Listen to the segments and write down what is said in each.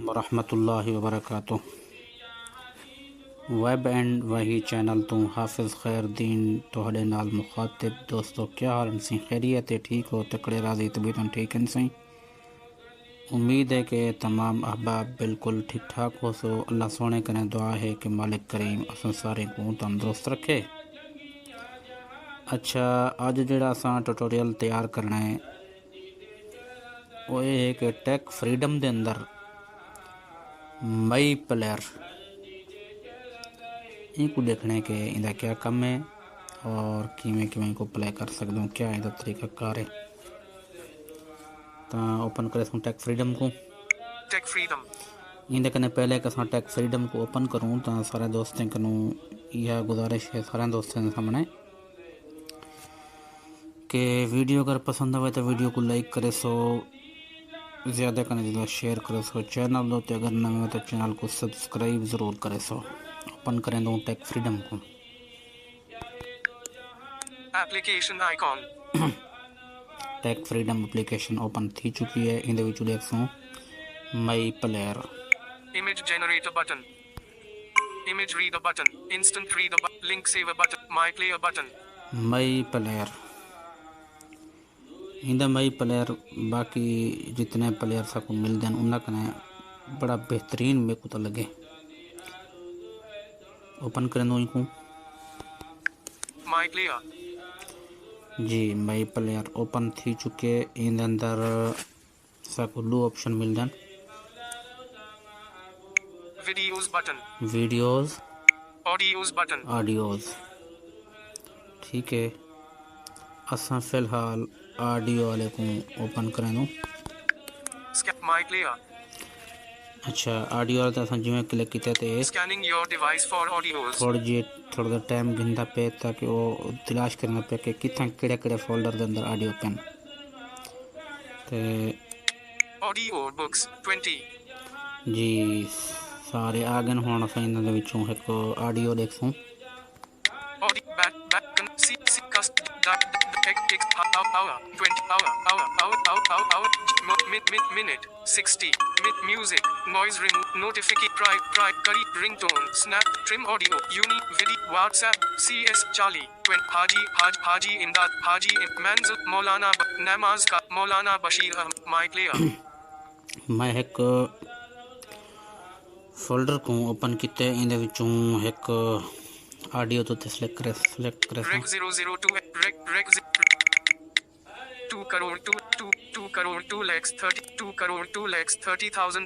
वरहमतुल्लाहि वबरकातुह। Web and वही channel तो हाफिज़ खैरदीन तुहाडे नाल मुखातिब। दोस्तों क्या हाल सी? खैरियत है? ठीक हो? तकड़े राजी तबीयत ठीक हैं सही? उम्मीद है कि तमाम अहबाब बिल्कुल ठीक ठाक हो सो। अल्लाह सोने कने दुआ है कि मालिक करीम असां सारे को तंदुरुस्त रखे। अच्छा, अज जिहड़ा असां ट्यूटोरियल तैयार करना है वो ये है कि टेक फ्रीडम के अंदर मई प्लेयर इनको देखने के इनका क्या कम है और किमें किमें को प्ले कर सकते हो, क्या इनका तरीका कार है। तो ओपन करे टेक फ्रीडम को। टेक फ्रीडम इंदे कने पहले कि टेक फ्रीडम को ओपन करूँ तो सारे दोस्तों को यह गुजारिश है सारे दोस्तों के सामने कि वीडियो अगर पसंद आए तो वीडियो को लाइक करे सो, ज़्यादा करने ज़्यादा शेयर करे सो, चैनल दो तो अगर नए हो तो चैनल को सब्सक्राइब ज़रूर करे सो। ओपन करें दो टेक फ्रीडम को। Application icon tech freedom application open थी चुकी है। इन देख सो my player, image generator button, image reader button, instant reader button, link saver button, my player button, my player. इन मई प्लेयर बाकी जितने प्लेयर सबको मिलते हैं उन्होंने बड़ा बेहतरीन मेरे को तो लगे। ओपन करें दो इनको। माय प्लेयर जी मई प्लेयर ओपन थी चुके। इन अंदर सबको दो ऑप्शन मिल जान, videos button, videos, audios button, audios. ठीक है, असा फिलहाल ऑडियो वाले को ओपन करें दो। Scan my player. अच्छा, ऑडियो वाले तो जिमें क्लिक किया तो scanning your device for audios. थोड़ा टाइम गिनता पे ताकि वो तलाश करना पे कि कितना केड़े फोल्डर के अंदर ऑडियो पेन ते ऑडियो बुक्स 20 जी सारे आ गए। हुण असां इन्हां दे विचों एक ऑडियो देखसूं। Audio back back C C कस्ट take hour 20 hour minute 60 music noise remove notification प्राइव करी रिंगटोन स्नैप ट्रिम ऑडियो यूनी video WhatsApp CS Charlie Haji Imdad Haji मंजिल मौलाना नमाज का मौलाना बशीर अहमद माय प्लेयर। मैं एक फोल्डर को ओपन किते। इन विचों एक ऑडियो तो सिलेक्ट करे रेक 002 रेक 2 crore 2 crore 2 lakhs 32 crore 2 lakhs 30,000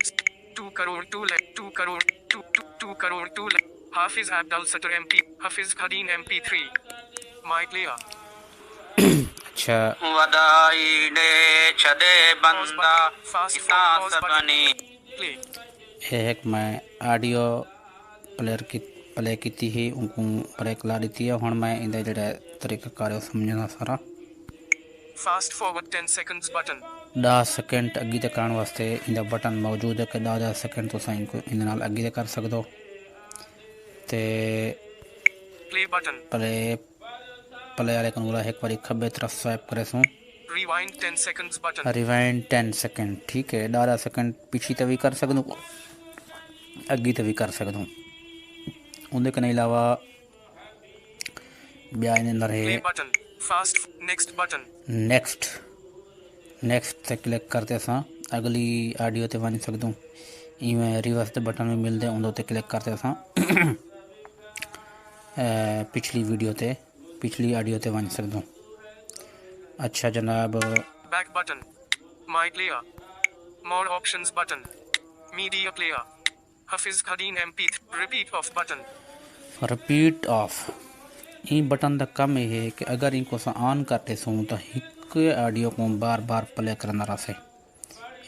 2 crore 2 crore 2 crore 2 lakh Hafiz Abdul Sattar MP Hafiz Khadeen MP3 my player. अच्छा, वदाई दे छदे बंदा इसा सबनी। प्ले एक मैं ऑडियो प्लेयर की प्ले की ही उनको ब्रेक ला दी है। हुण मैं इंदा जेड़ा तरीका कार समझना सारा। Fast forward 10 seconds button 10 second अगे तक करने वास्ते इंदा बटन मौजूद है कि 10 सेकंड तो इनको इन नाल अगे कर सकते हो। ते प्ले बटन प्ले वाले को एक बार खब्बे तरफ स्वाइप करे सो। Rewind 10 seconds button rewind 10 second. ठीक है, 10 सेकंड पिछली तो भी कर सकते हो, अगे तो भी कर सकते हो। उनके कने अलावा ब्याह इन अंदर है button fast next button next ते क्लिक करते असां अगली ऑडियो ते वञी सकदूं। इवें रिवर्स ते बटन में मिलते उन ते क्लिक करते असां पिछली वीडियो ते पिछली ऑडियो ते वञी सकदूं। अच्छा जनाब, back button my player more options button media player Hafiz Khadeen MP repeat off button repeat off. ई बटन का कम यह है कि अगर इनको ऑन करते सूँ तो एक ऑडियो को बार बार प्ले करना रहे।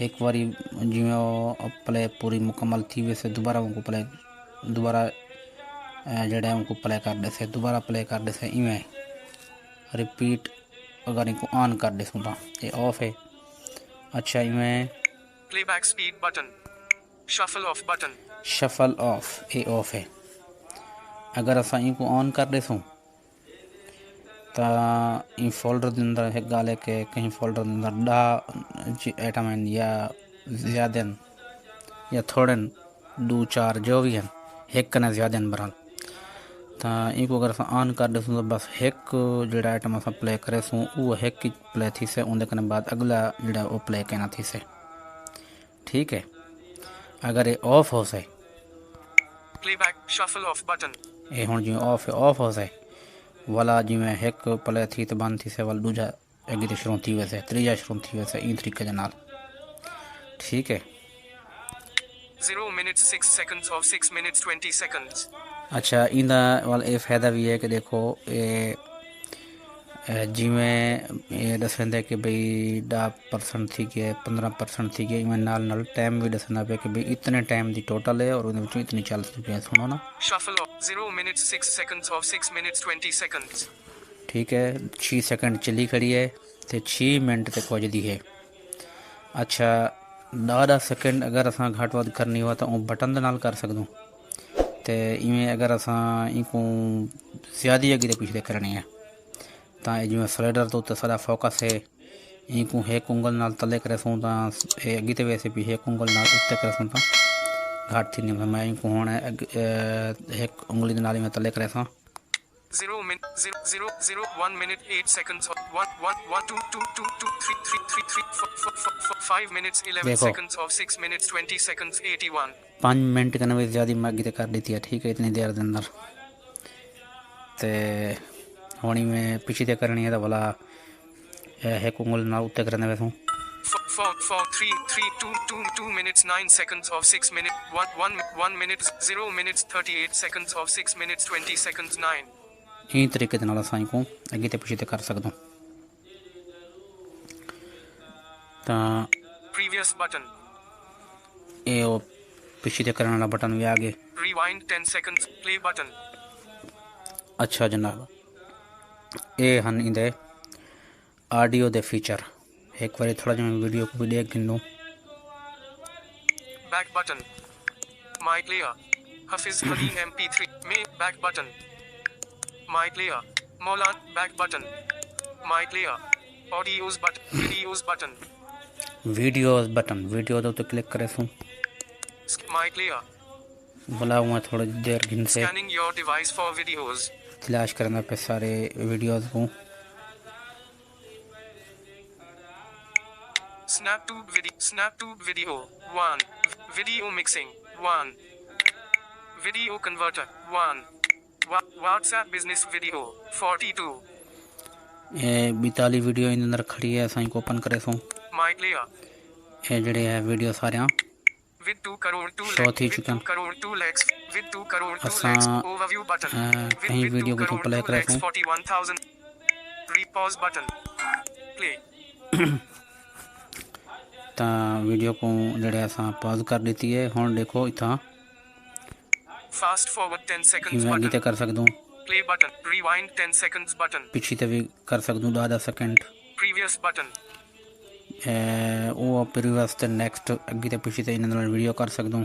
एक बारी जिमें प्ले पूरी मुकम्मल थी वैसे दोबारा उनको प्ले दोबारा जड़े उनको प्ले कर दे से दोबारा प्ले कर दे से इवें रिपीट अगर इनको ऑन कर दे सूँ तो ये ऑफ है। अच्छा, इवें playback speed button shuffle off button shuffle off ये ऑफ है। अगर असा इनको ऑन कर दे सूँ तो इन फोल्डर के अंदर एक गाल है कि कहीं फोल्डर के अंदर 10 आइटम हैं या ज़्यादा। या थोड़े दो चार जो भी हैं एक कने ज़्यादा बहरहाल तो इनको अगर अस ऑन कर दूँ तो बस एक जो आइटम अस प्ले करे सूँ वो एक ही प्ले थी से उनके कने बाद अगला जो वो प्ले कहना थी से। ठीक है, अगर ये ऑफ हो से Playback shuffle off button. ये हुण जिवें ऑफ हो से वाला जिवें एक प्ले थी तो बंद थी से वाला दूजा अगे तो शुरू थी वैसे तीजा शुरू थी वैसे इन तरीके दे नाल। ठीक है, 0 minutes 6 seconds of 6 minutes 20 seconds. अच्छा इंदा वाल ये फ़ायदा भी है कि देखो ये जिमें ये दसेंदे कि भाई 10% थी गए 15% थी गए इवें नाल नाल टाइम भी दसना पे कि भाई इतने टाइम दी टोटल है और उन्हें विचों इतनी चल सकती है। सुनो ना, Shuffle off 0 minutes 6 seconds of 6 minutes 20 seconds. ठीक है 6 सेकंड चली खड़ी है तो 6 मिनट तक पहुँचती है। अच्छा 10 सेकंड अगर अस घट वध करनी हो तो बटन दे नाल कर सकदूँ तो इवें अगर अस इनको ज़्यादा अगे पिछले करनी है तो जिवें स्लाइडर तो उत्ते सारा फोकस है इनको एक उंगल नाल तले करे सूँ तो अगे तो वैसे भी एक उंगल नाल उत्ते करे सूँ तो घट थी नहीं मैं इनको हुण एक उंगली दे नाल मैं तले करे सूँ 0 minute 0 0 0 1 minute 8 seconds of 1 1 1 2 2 2 2 3 3 3 3 4 5 minutes 11 देखो। seconds of 6 minutes 20 seconds 81. 5 minute कने भी ज़्यादा मैं अगे कर दी थी। ठीक है, इतनी देर के अंदर तो होनी में पिछली करनी है तो भला एक उंगल नाल उत्ते करने वैसों 4 3 3 2 2 2 minutes 9 seconds of 6 minutes 1 minute 0 minutes 38 seconds of 6 minutes 20 seconds 9. इस तरीके के नाल असां को अगे तो पिछले कर सकदों। तो Previous button. ये वो पिछले करने वाला बटन भी आ गए। Rewind 10 seconds. Play button. अच्छा जनाब, ये हन इंदे ऑडियो दे फीचर एक बार थोड़ा जो मैं वीडियो को भी देख गिन लूँ। Back button. My player. Hafiz Halim MP3. May back button. My player. Maulan back button. My player. Audios button. Videos button. Videos button video दो तो क्लिक करे सूँ My player. बोला हुआ थोड़ी देर गिन से Scanning your device for videos. तलाश करना पे सारे वीडियोस को SnapTube video 1. Video mixing 1. Video converter 1. WhatsApp business video 42. ये 42 वीडियो इन अंदर खड़ी है। असां को ओपन करे सूँ My player. ये जड़े है वीडियो सारे With 2 crore 2 शो lakhs. थी With 2 चुकन। crore 2 lakhs. With 2 crore 2 असां lakhs. Overview button. कहीं With वीडियो 2 को crore प्ले 2 करे lakhs सूँ 41,000. Repause button. Play. तो वीडियो को जड़े असां पॉज कर देती है। हुण देखो इतना Fast forward 10 seconds मैं अगे button. तो कर सकदूँ Play button. Rewind 10 seconds button. पिछी तो भी कर सकदूँ 10 सेकंड Previous button. वो प्रीवियस तो नेक्स्ट अगे तो पिछी तो इन अंदर वीडियो कर सकदूँ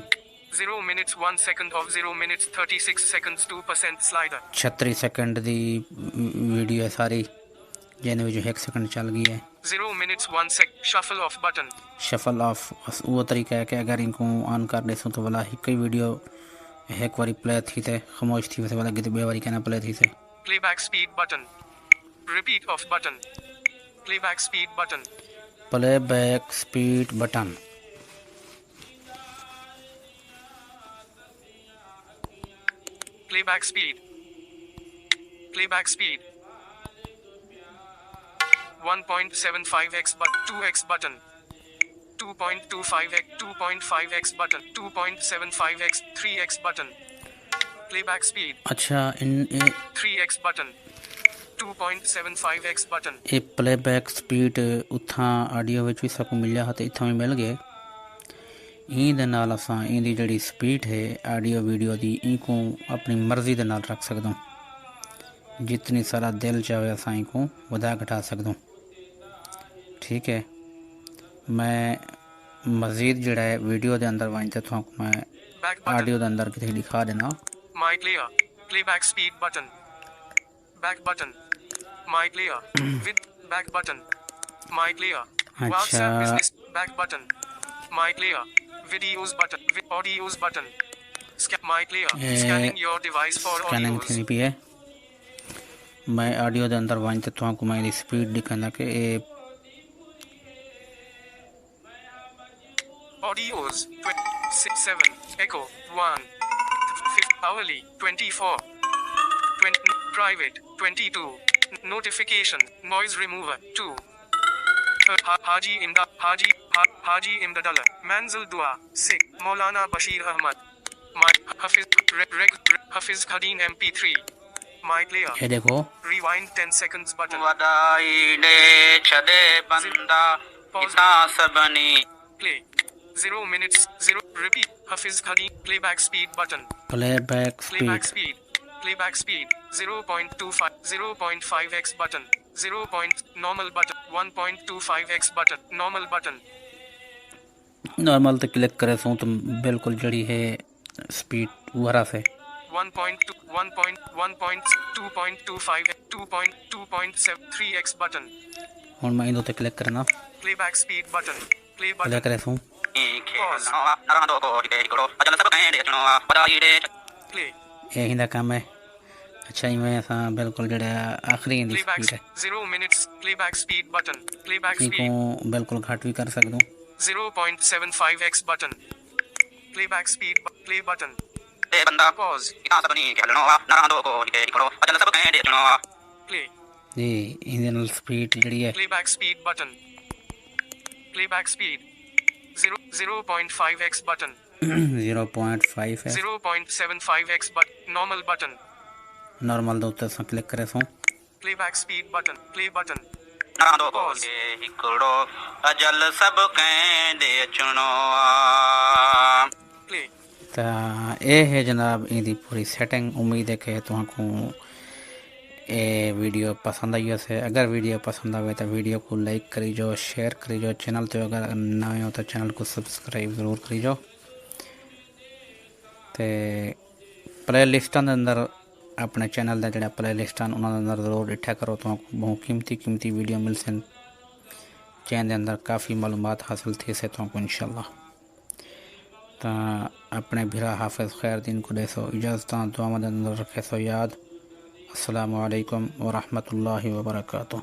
0 minutes 1 second of 0 minutes 36 seconds 2% slider. 36 second the video है सारी जिन्हें विच 1 सेकंड चल गई है। 0 minutes 1 sec. Shuffle off button. Shuffle of वो तरीका है कि अगर इनको ऑन कर देसूँ तो वाला एक ही वीडियो एक बारी प्ले थी थे खामोश थी वैसे वाला गित बे बारी कहना प्ले थी से। Playback speed button. Repeat off button. Playback speed button. Play back speed button Playback speed. Playback speed. 1.75x but 2x button. 2.25x 2.5x button. 2.75x 3x button. Playback speed. अच्छा इन 3x button. 2.75x button. ये play back speed उथा audio विच भी सबको मिल जाता इतना भी मिल गए। इन दे नाल असां इन दी जड़ी स्पीड है ऑडियो वीडियो दी इनको अपनी मर्जी दे नाल रख सकदों जितनी सारा दिल चाहे असां इनको वधा घटा सकदों। ठीक है, मैं मज़ीद जड़ा है वीडियो दे अंदर वांचते तो मैं Back button. ऑडियो दे अंदर किथे दिखा देना। My player. Playback speed button. Back button. My player. With back button. My player. अच्छा। WhatsApp business. Back button. My player. Videos button. Audios button. My player. ਇਹ Scanning your device for scanning audios. थी P है मैं audio के अंदर वहीं तो को मैं स्पीड दिखाना कि ये Audios 7 echo 1 hourly 24 20 private 22 notification noise remover 2 Haji Imdadullah Manzil Dua 6 Maulana Bashir Ahmad Hafiz Khadeen MP3 My player ये देखो rewind 10 seconds button वदाई ले छदे बंदा इतना सबनी play 0 minutes 0 repeat Hafiz Khadeen playback speed button playback Playback speed speed. Playback speed. 0.25. 0.5x button. 0. Normal button. 1.25x button. Normal button. Normal तो click करे सो तो बिल्कुल जड़ी है स्पीड वरा से 1.2. 1.2.25. 2.2.73x button. और मैं इधर तो क्लिक करना Playback speed button. Play click button. करे सो खेलना नरांदो को दिखे करो अजल सब कहें दे चुनो वदाई ले Play. यही दा काम है अच्छा ही मैं सा बिल्कुल जड़ा आखिरी दी Playback. स्पीड है 0 minutes. Playback speed button. Playback इनको speed. बिल्कुल घट भी कर सकदो 0.75x button. Playback speed. Play button. ते बंदा Pause. इतना सबनी खेलना नरांदो को दिखे करो अजल सब कहें दे चुनो Play. जी इहदे नाल स्पीड जड़ी है Playback speed button. Playback speed. 0.5x button. 0.5 है 0.75x normal button. नॉर्मल दो तो क्लिक करे सो Playback speed button. Play button. नरांदो को दिखे करो अजल सब कहें दे चुनो Play. तो ये है जनाब इहदी पूरी सेटिंग उम्मीद है कि तुमको ये वीडियो पसंद आई है अगर वीडियो पसंद आए तो वीडियो को लाइक करी जो शेयर करी जो चैनल तो अगर नए हो तो चैनल को सब्सक्राइब ज़रूर करी जो ते प्ले लिस्टां दे अंदर अपने चैनल का जोड़ा प्ले लिस्टां उन्होंने अंदर ज़रूर डिठा करो तो बहुत कीमती वीडियो मिल सन चैन के अंदर काफ़ी मालूमात हासिल थी से तुमको इंशाल्लाह तो अपने भिरा हाफिज़ खैरुद्दीन को देसो इजाज़त दुआ में अंदर रखे सो याद अस्सलामु अलैकुम व रहमतुल्लाहि व बरकातुहू।